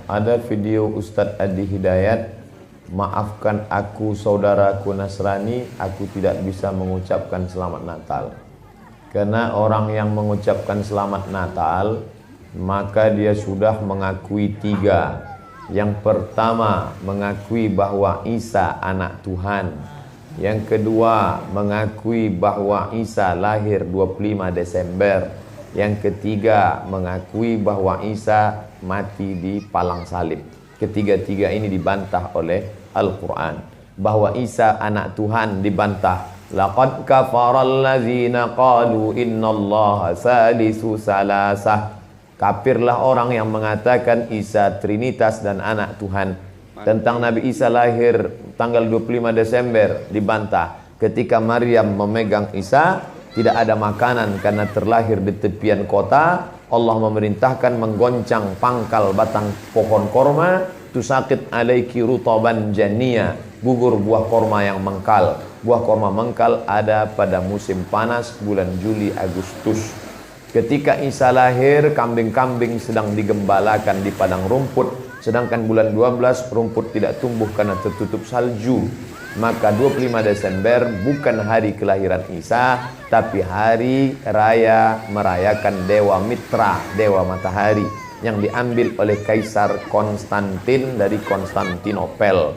Ada video Ustadz Adi Hidayat, maafkan aku saudaraku Nasrani, aku tidak bisa mengucapkan selamat Natal. Karena orang yang mengucapkan selamat Natal, maka dia sudah mengakui tiga. Yang pertama, mengakui bahwa Isa anak Tuhan. Yang kedua, mengakui bahwa Isa lahir 25 Desember. Yang ketiga, mengakui bahwa Isa mati di palang salib. Ketiga-tiga ini dibantah oleh Al-Quran. Bahwa Isa anak Tuhan dibantah. Laqad kafaral ladzina qalu innallaha salisu salasah. Kafirlah orang yang mengatakan Isa Trinitas dan anak Tuhan. Tentang Nabi Isa lahir tanggal 25 Desember dibantah. Ketika Maryam memegang Isa, tidak ada makanan karena terlahir di tepian kota. Allah memerintahkan menggoncang pangkal batang pohon korma. Tusakit alaiki rutaban jania, gugur buah korma yang mengkal. Buah korma mengkal ada pada musim panas bulan Juli Agustus. Ketika Isa lahir, kambing-kambing sedang digembalakan di padang rumput. Sedangkan bulan 12 rumput tidak tumbuh karena tertutup salju. Maka 25 Desember bukan hari kelahiran Isa, tapi hari raya merayakan Dewa Mitra, Dewa Matahari, yang diambil oleh Kaisar Konstantin dari Konstantinopel.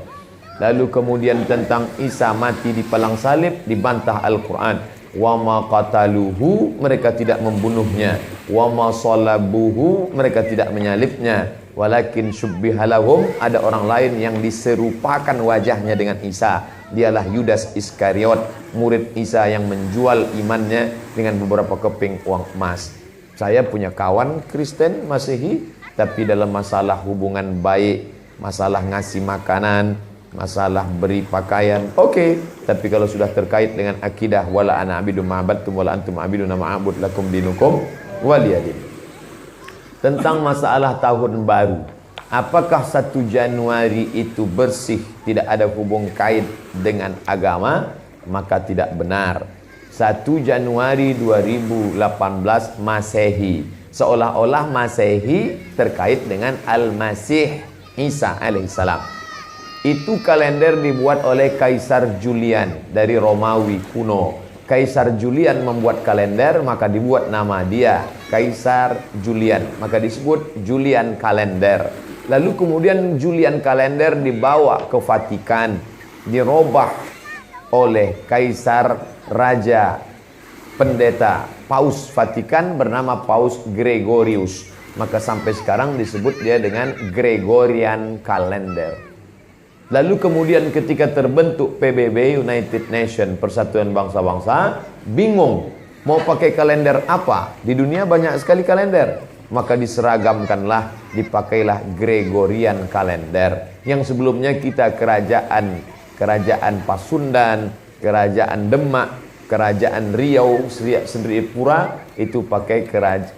Lalu kemudian tentang Isa mati di palang salib dibantah Al-Quran. Wa ma qataluhu, mereka tidak membunuhnya. Wa ma salabuhu, mereka tidak menyalibnya. Walakin syubbihalahum, ada orang lain yang diserupakan wajahnya dengan Isa. Dialah Yudas Iskariot, murid Isa yang menjual imannya dengan beberapa keping uang emas. Saya punya kawan Kristen Masehi, tapi dalam masalah hubungan baik, masalah ngasih makanan, masalah beri pakaian, oke. Tapi kalau sudah terkait dengan akidah, wala ana abidu ma'abadtum wala antum abiduna ma'abud lakum dinukum waliyadin. Tentang masalah tahun baru, apakah 1 Januari itu bersih, tidak ada hubung kait dengan agama? Maka tidak benar. 1 Januari 2018 Masehi, seolah-olah Masehi terkait dengan Al-Masih Isa alaihissalam. Itu kalender dibuat oleh Kaisar Julian dari Romawi kuno. Kaisar Julian membuat kalender, maka dibuat nama dia Kaisar Julian, maka disebut Julian kalender. Lalu kemudian Julian kalender dibawa ke Vatikan, dirobah oleh Kaisar Raja Pendeta Paus Vatikan bernama Paus Gregorius, maka sampai sekarang disebut dia dengan Gregorian kalender. Lalu kemudian ketika terbentuk PBB, United Nation, Persatuan Bangsa-Bangsa, bingung mau pakai kalender apa? Di dunia banyak sekali kalender. Maka diseragamkanlah, dipakailah Gregorian kalender. Yang sebelumnya kita kerajaan Pasundan, kerajaan Demak, kerajaan Riau, Sendiriapura itu pakai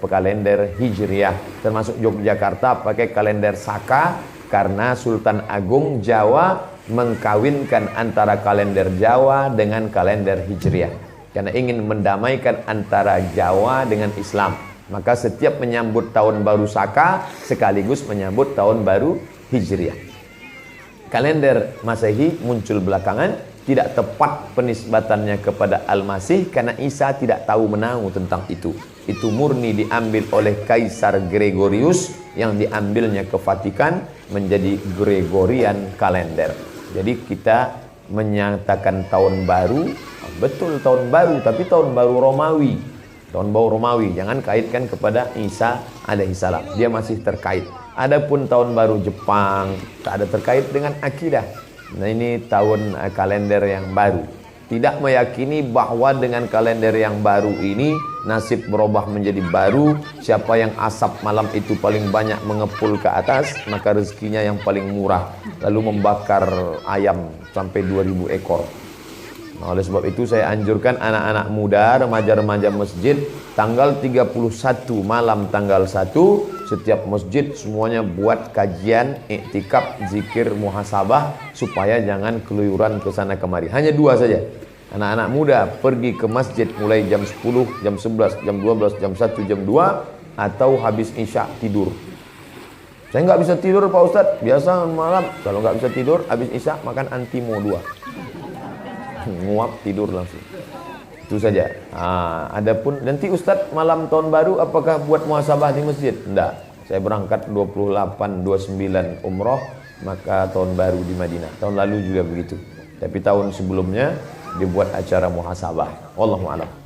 kalender Hijriah. Termasuk Yogyakarta pakai kalender Saka, karena Sultan Agung Jawa mengkawinkan antara kalender Jawa dengan kalender Hijriah. Karena ingin mendamaikan antara Jawa dengan Islam. Maka setiap menyambut tahun baru Saka sekaligus menyambut tahun baru Hijriah. Kalender Masehi muncul belakangan, tidak tepat penisbatannya kepada Al-Masih karena Isa tidak tahu menahu tentang itu. Itu murni diambil oleh Kaisar Gregorius yang diambilnya ke Vatikan menjadi Gregorian kalender. Jadi kita menyatakan tahun baru, betul tahun baru, tapi tahun baru Romawi. Tahun baru Romawi, jangan kaitkan kepada Isa alaihissalam. Dia masih terkait. Adapun tahun baru Jepang tak ada terkait dengan akidah. Nah, ini tahun kalender yang baru. Tidak meyakini bahwa dengan kalender yang baru ini nasib berubah menjadi baru. Siapa yang asap malam itu paling banyak mengepul ke atas, maka rezekinya yang paling murah. Lalu membakar ayam sampai 2000 ekor. Nah, oleh sebab itu saya anjurkan anak-anak muda, remaja-remaja masjid, tanggal 31 malam tanggal 1 setiap masjid semuanya buat kajian, iktikaf, zikir, muhasabah supaya jangan keluyuran ke sana kemari. Hanya 2 saja. Anak-anak muda pergi ke masjid mulai jam 10, jam 11, jam 12, jam 1, jam 2 atau habis isya tidur. Saya nggak bisa tidur Pak Ustadz. Biasa malam kalau nggak bisa tidur, habis isya makan Antimo 2. Nguap tidur langsung. Itu saja. Adapun nanti Ustadz malam tahun baru apakah buat muhasabah di masjid? Enggak. Saya berangkat 28, 29 umroh, maka tahun baru di Madinah. Tahun lalu juga begitu. Tapi tahun sebelumnya dibuat acara muhasabah. Wallahu a'lam.